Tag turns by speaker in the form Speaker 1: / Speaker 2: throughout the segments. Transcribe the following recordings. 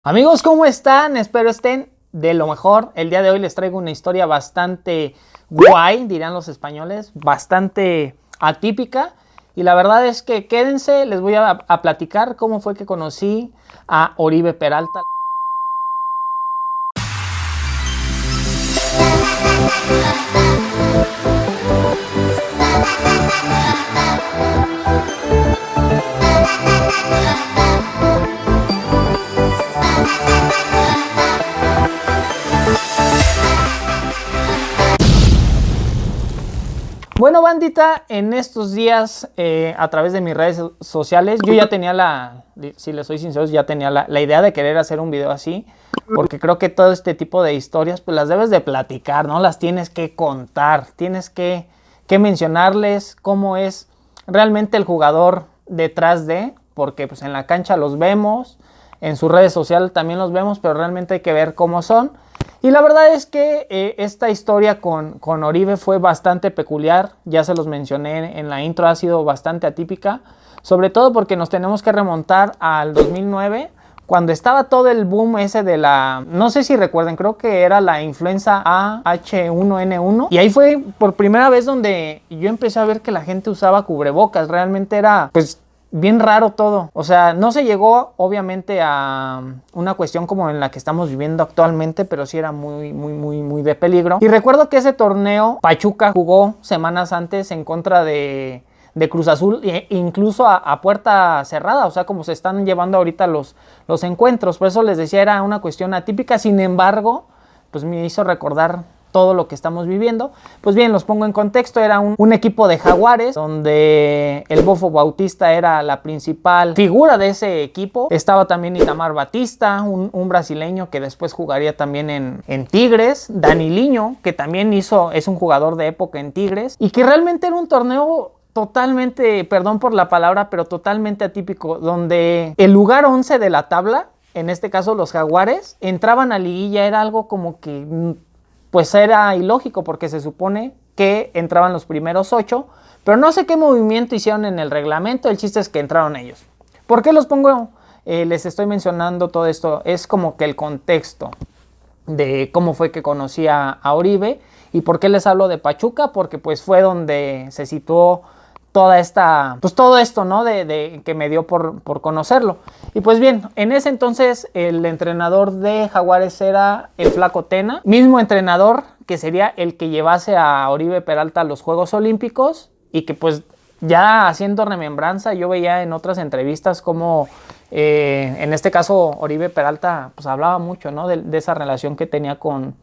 Speaker 1: Amigos, ¿cómo están? Espero estén de lo mejor. El día de hoy les traigo una historia bastante guay, dirán los españoles, bastante atípica. Y la verdad es que quédense, les voy a platicar cómo fue que conocí a Oribe Peralta. Bueno, bandita, en estos días a través de mis redes sociales, yo ya tenía si les soy sincero, ya tenía la idea de querer hacer un video así, porque creo que todo este tipo de historias, pues las debes de platicar, ¿no? Las tienes que contar, tienes que mencionarles cómo es realmente el jugador detrás de, porque pues en la cancha los vemos, en sus redes sociales también los vemos, pero realmente hay que ver cómo son. Y la verdad es que esta historia con Oribe fue bastante peculiar, ya se los mencioné en la intro, ha sido bastante atípica, sobre todo porque nos tenemos que remontar al 2009, cuando estaba todo el boom ese de no sé si recuerden, creo que era la influenza A H1N1, y ahí fue por primera vez donde yo empecé a ver que la gente usaba cubrebocas, realmente era pues bien raro todo. O sea, no se llegó obviamente a una cuestión como en la que estamos viviendo actualmente, pero sí era muy de peligro. Y recuerdo que ese torneo Pachuca jugó semanas antes en contra de Cruz Azul, incluso a puerta cerrada, o sea, como se están llevando ahorita los encuentros. Por eso les decía, era una cuestión atípica. Sin embargo, pues me hizo recordar todo lo que estamos viviendo. Pues bien, los pongo en contexto. Era un equipo de Jaguares, donde el Bofo Bautista era la principal figura de ese equipo. Estaba también Itamar Batista, un brasileño que después jugaría también en Tigres. Daniliño, que también es un jugador de época en Tigres. Y que realmente era un torneo totalmente, perdón por la palabra, pero totalmente atípico, donde el lugar 11 de la tabla, en este caso los Jaguares, entraban a liguilla. Era algo como que pues era ilógico, porque se supone que entraban los primeros 8, pero no sé qué movimiento hicieron en el reglamento. El chiste es que entraron ellos. ¿Por qué los pongo? Les estoy mencionando todo esto. Es como que el contexto de cómo fue que conocí a Oribe. ¿Y por qué les hablo de Pachuca? Porque pues fue donde se situó toda esta, pues todo esto, ¿no? De que me dio por conocerlo. Y pues bien, en ese entonces el entrenador de Jaguares era el Flaco Tena, mismo entrenador que sería el que llevase a Oribe Peralta a los Juegos Olímpicos, y que pues ya haciendo remembranza, yo veía en otras entrevistas como en este caso Oribe Peralta pues hablaba mucho, ¿no? de esa relación que tenía con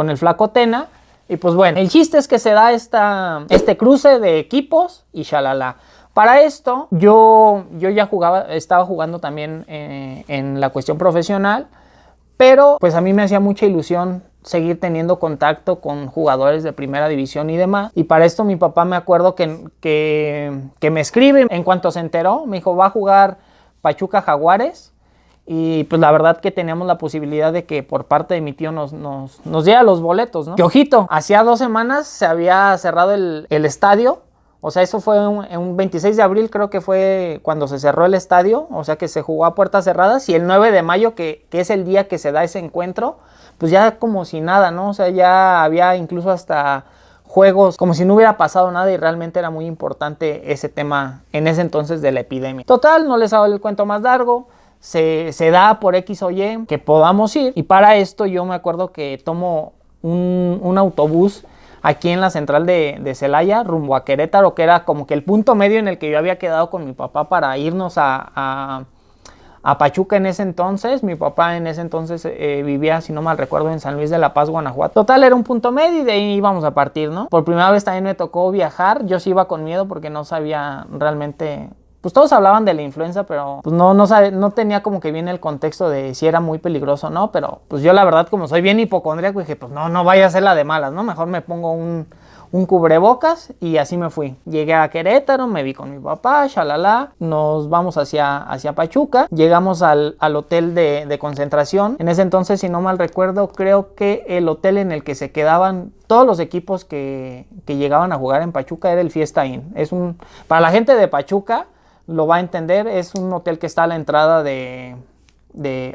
Speaker 1: el Flaco Tena. Y pues bueno, el chiste es que se da este cruce de equipos y shalala. Para esto, yo ya estaba jugando también en la cuestión profesional, pero pues a mí me hacía mucha ilusión seguir teniendo contacto con jugadores de primera división y demás. Y para esto mi papá, me acuerdo que me escribe en cuanto se enteró, me dijo, va a jugar Pachuca Jaguares. Y pues la verdad que teníamos la posibilidad de que por parte de mi tío nos diera los boletos, ¿no? Que ojito, hacía 2 semanas se había cerrado el estadio. O sea, eso fue un 26 de abril, creo que fue cuando se cerró el estadio. O sea que se jugó a puertas cerradas. Y el 9 de mayo, que es el día que se da ese encuentro, pues ya como si nada, ¿no? O sea, ya había incluso hasta juegos como si no hubiera pasado nada, y realmente era muy importante ese tema en ese entonces de la epidemia. Total, no les hago el cuento más largo. Se da por X o Y que podamos ir, y para esto yo me acuerdo que tomo un autobús aquí en la central de Celaya rumbo a Querétaro, que era como que el punto medio en el que yo había quedado con mi papá para irnos a Pachuca en ese entonces. Mi papá en ese entonces vivía, si no mal recuerdo, en San Luis de la Paz, Guanajuato. Total, era un punto medio y de ahí íbamos a partir, ¿no? Por primera vez también me tocó viajar. Yo sí iba con miedo porque no sabía realmente. Pues todos hablaban de la influenza, pero pues no tenía como que bien el contexto de si era muy peligroso o no. Pero pues yo la verdad, como soy bien hipocondríaco, dije, pues no vaya a ser la de malas, ¿no? Mejor me pongo un cubrebocas, y así me fui. Llegué a Querétaro, me vi con mi papá, shalala, nos vamos hacia Pachuca. Llegamos al hotel de concentración. En ese entonces, si no mal recuerdo, creo que el hotel en el que se quedaban todos los equipos que llegaban a jugar en Pachuca era el Fiesta Inn. Para la gente de Pachuca lo va a entender, es un hotel que está a la entrada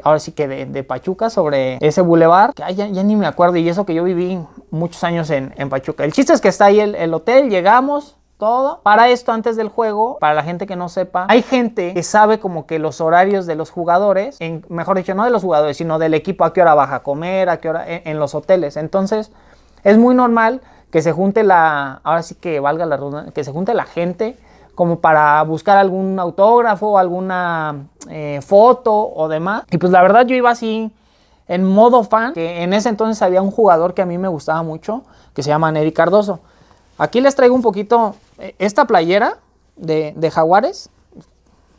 Speaker 1: ahora sí que de Pachuca, sobre ese bulevar, que ya ni me acuerdo, y eso que yo viví muchos años en Pachuca. El chiste es que está ahí el hotel, llegamos, todo. Para esto, antes del juego, para la gente que no sepa, hay gente que sabe como que los horarios de los jugadores, mejor dicho, no de los jugadores, sino del equipo, a qué hora baja a comer, a qué hora en los hoteles. Entonces, es muy normal que se junte ahora sí que valga la redundancia, que se junte la gente como para buscar algún autógrafo, alguna foto o demás. Y pues la verdad yo iba así en modo fan, que en ese entonces había un jugador que a mí me gustaba mucho, que se llama Nery Cardoso. Aquí les traigo un poquito esta playera de Jaguares,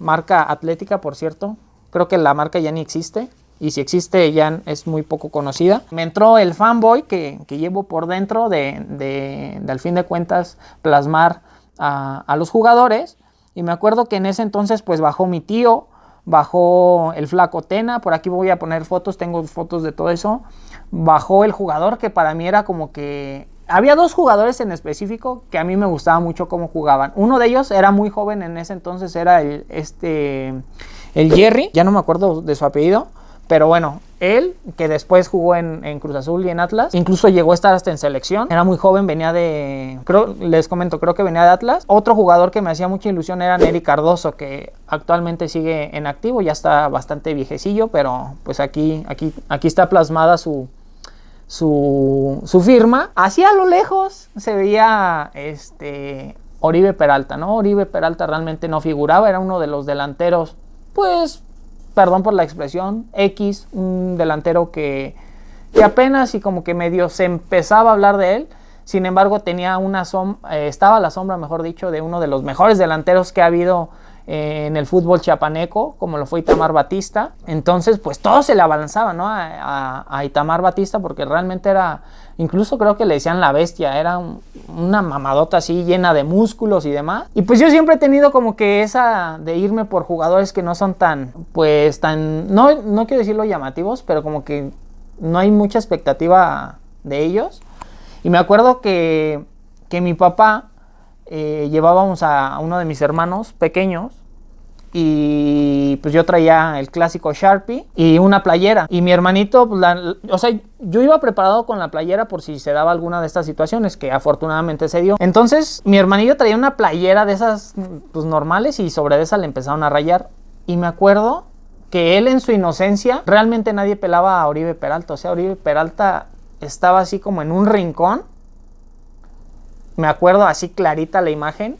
Speaker 1: marca Atlética, por cierto. Creo que la marca ya ni existe, y si existe ya es muy poco conocida. Me entró el fanboy que llevo por dentro de al fin de cuentas plasmar a los jugadores. Y me acuerdo que en ese entonces pues bajó mi tío, bajó el Flaco Tena, por aquí voy a poner fotos, tengo fotos de todo eso. Bajó el jugador que para mí era como que... Había dos jugadores en específico que a mí me gustaba mucho cómo jugaban. Uno de ellos era muy joven en ese entonces, era el Jerry, ya no me acuerdo de su apellido, pero bueno, él, que después jugó en Cruz Azul y en Atlas, incluso llegó a estar hasta en selección, era muy joven, les comento, creo que venía de Atlas. Otro jugador que me hacía mucha ilusión era Nery Cardoso, que actualmente sigue en activo, ya está bastante viejecillo, pero pues aquí está plasmada su firma. Así a lo lejos se veía Oribe Peralta, ¿no? Oribe Peralta realmente no figuraba, era uno de los delanteros, pues, perdón por la expresión, un delantero que apenas y como que medio se empezaba a hablar de él. Sin embargo, estaba a la sombra, mejor dicho, de uno de los mejores delanteros que ha habido en el fútbol chiapaneco, como lo fue Itamar Batista. Entonces pues todo se le abalanzaba, ¿no? a Itamar Batista, porque realmente era, incluso creo que le decían la bestia, era una mamadota así llena de músculos y demás. Y pues yo siempre he tenido como que esa de irme por jugadores que no son no quiero decirlo llamativos, pero como que no hay mucha expectativa de ellos. Y me acuerdo que mi papá llevábamos a uno de mis hermanos pequeños, y pues yo traía el clásico Sharpie y una playera, y mi hermanito, pues, o sea, yo iba preparado con la playera por si se daba alguna de estas situaciones, que afortunadamente se dio. Entonces mi hermanillo traía una playera de esas pues normales, y sobre esa le empezaron a rayar. Y me acuerdo que él, en su inocencia, realmente nadie pelaba a Oribe Peralta. O sea, Oribe Peralta estaba así como en un rincón. Me acuerdo así clarita la imagen,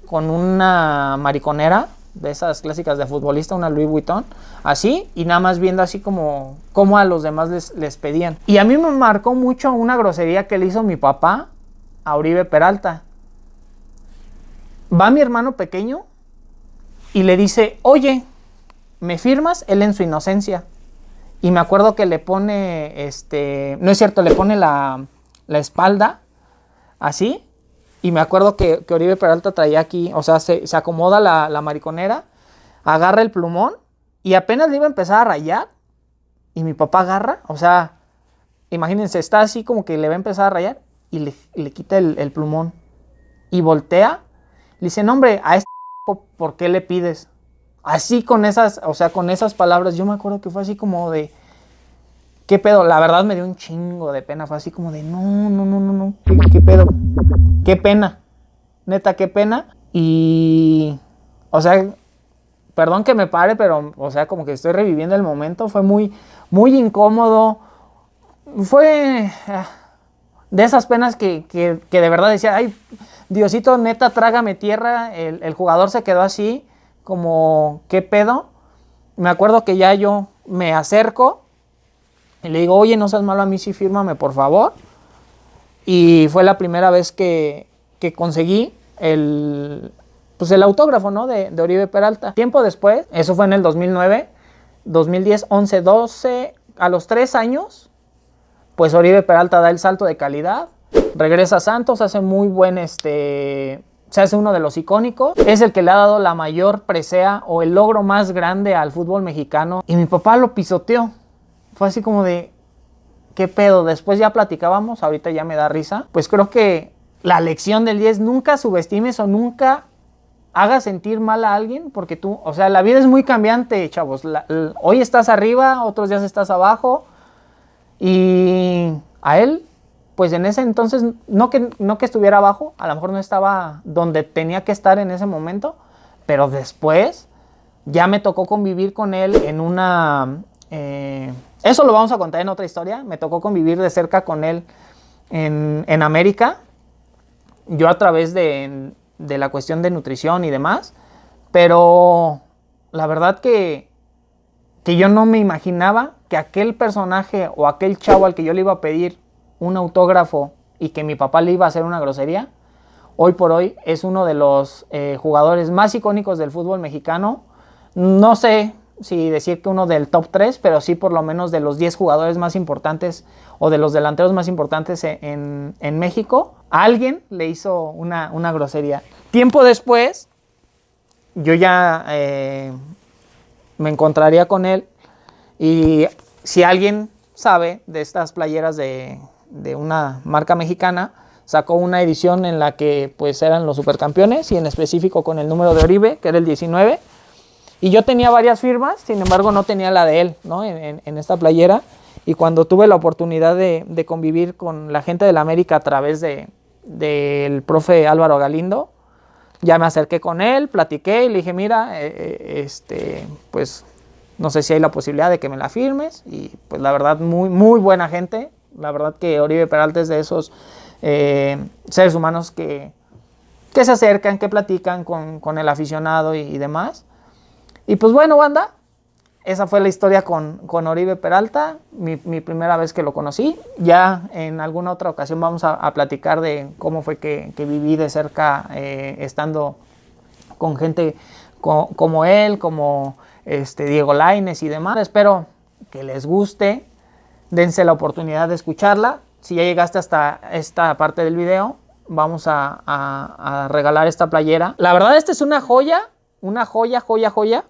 Speaker 1: con una mariconera de esas clásicas de futbolista, una Louis Vuitton, así, y nada más viendo así como a los demás les pedían. Y a mí me marcó mucho una grosería que le hizo mi papá a Oribe Peralta. Va mi hermano pequeño y le dice: oye, ¿me firmas? Él en su inocencia. Y me acuerdo que le pone, no es cierto, le pone la espalda así. Y me acuerdo que Oribe Peralta traía aquí, o sea, se acomoda la mariconera, agarra el plumón, y apenas le iba a empezar a rayar, y mi papá agarra, o sea, imagínense, está así como que le va a empezar a rayar, y le quita el plumón, y voltea, le dice: no, hombre, a ¿por qué le pides? Así con esas palabras. Yo me acuerdo que fue así como de... ¿Qué pedo? La verdad me dio un chingo de pena. Fue así como de no. ¿Qué pedo? Qué pena. Neta, qué pena. Y... O sea, perdón que me pare, pero... O sea, como que estoy reviviendo el momento. Fue muy, muy incómodo. Fue... de esas penas que de verdad decía: ay, Diosito, neta, trágame tierra. El jugador se quedó así, como, ¿qué pedo? Me acuerdo que ya yo me acerco y le digo: oye, no seas malo, a mí sí fírmame, por favor. Y fue la primera vez que conseguí el autógrafo, ¿no? de Oribe Peralta. Tiempo después, eso fue en el 2009, 2010, 11, 12, a los 3 años, pues Oribe Peralta da el salto de calidad, regresa a Santos, hace muy buen, se hace uno de los icónicos, es el que le ha dado la mayor presea o el logro más grande al fútbol mexicano, y mi papá lo pisoteó. Fue así como de, ¿qué pedo? Después ya platicábamos, ahorita ya me da risa. Pues creo que la lección del 10, nunca subestimes o nunca hagas sentir mal a alguien, porque tú, o sea, la vida es muy cambiante, chavos. Hoy estás arriba, otros días estás abajo, y a él, pues en ese entonces, no que estuviera abajo, a lo mejor no estaba donde tenía que estar en ese momento, pero después ya me tocó convivir con él en una... eso lo vamos a contar en otra historia. Me tocó convivir de cerca con él en América, yo a través de la cuestión de nutrición y demás, pero la verdad que yo no me imaginaba que aquel personaje o aquel chavo al que yo le iba a pedir un autógrafo y que mi papá le iba a hacer una grosería, hoy por hoy es uno de los jugadores más icónicos del fútbol mexicano. No sé si decir que uno del top 3, pero sí por lo menos de los 10 jugadores más importantes o de los delanteros más importantes en México. A alguien le hizo una grosería. Tiempo después, yo ya me encontraría con él, y si alguien sabe de estas playeras de una marca mexicana, sacó una edición en la que pues eran los supercampeones, y en específico con el número de Oribe, que era el 19. Y yo tenía varias firmas, sin embargo no tenía la de él, ¿no? en esta playera. Y cuando tuve la oportunidad de convivir con la gente de la América a través del profe Álvaro Galindo, ya me acerqué con él, platiqué y le dije, mira, pues no sé si hay la posibilidad de que me la firmes. Y pues la verdad, muy, muy buena gente. La verdad que Oribe Peralta es de esos seres humanos que se acercan, que platican con el aficionado y demás. Y pues bueno, banda, esa fue la historia con Oribe Peralta, mi primera vez que lo conocí. Ya en alguna otra ocasión vamos a platicar de cómo fue que viví de cerca estando con gente como él, como Diego Lainez y demás. Espero que les guste, dense la oportunidad de escucharla. Si ya llegaste hasta esta parte del video, vamos a regalar esta playera. La verdad, esta es una joya, joya.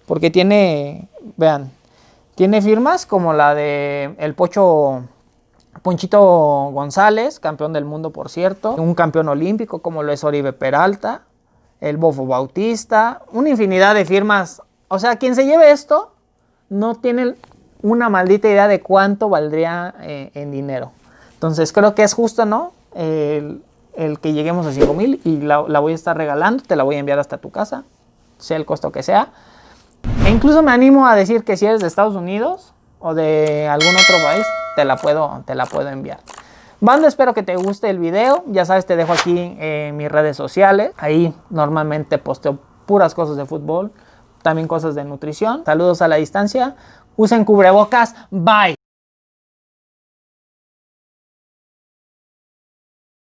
Speaker 1: Porque tiene, vean, tiene firmas como la de el Ponchito González, campeón del mundo por cierto, un campeón olímpico como lo es Oribe Peralta, el Bofo Bautista, una infinidad de firmas. O sea, quien se lleve esto no tiene una maldita idea de cuánto valdría en dinero. Entonces creo que es justo, ¿no? El que lleguemos a 5,000, y la voy a estar regalando, te la voy a enviar hasta tu casa, sea el costo que sea. E incluso me animo a decir que si eres de Estados Unidos o de algún otro país, te la puedo enviar. Banda, espero que te guste el video. Ya sabes, te dejo aquí mis redes sociales. Ahí normalmente posteo puras cosas de fútbol, también cosas de nutrición. Saludos a la distancia. Usen cubrebocas. Bye.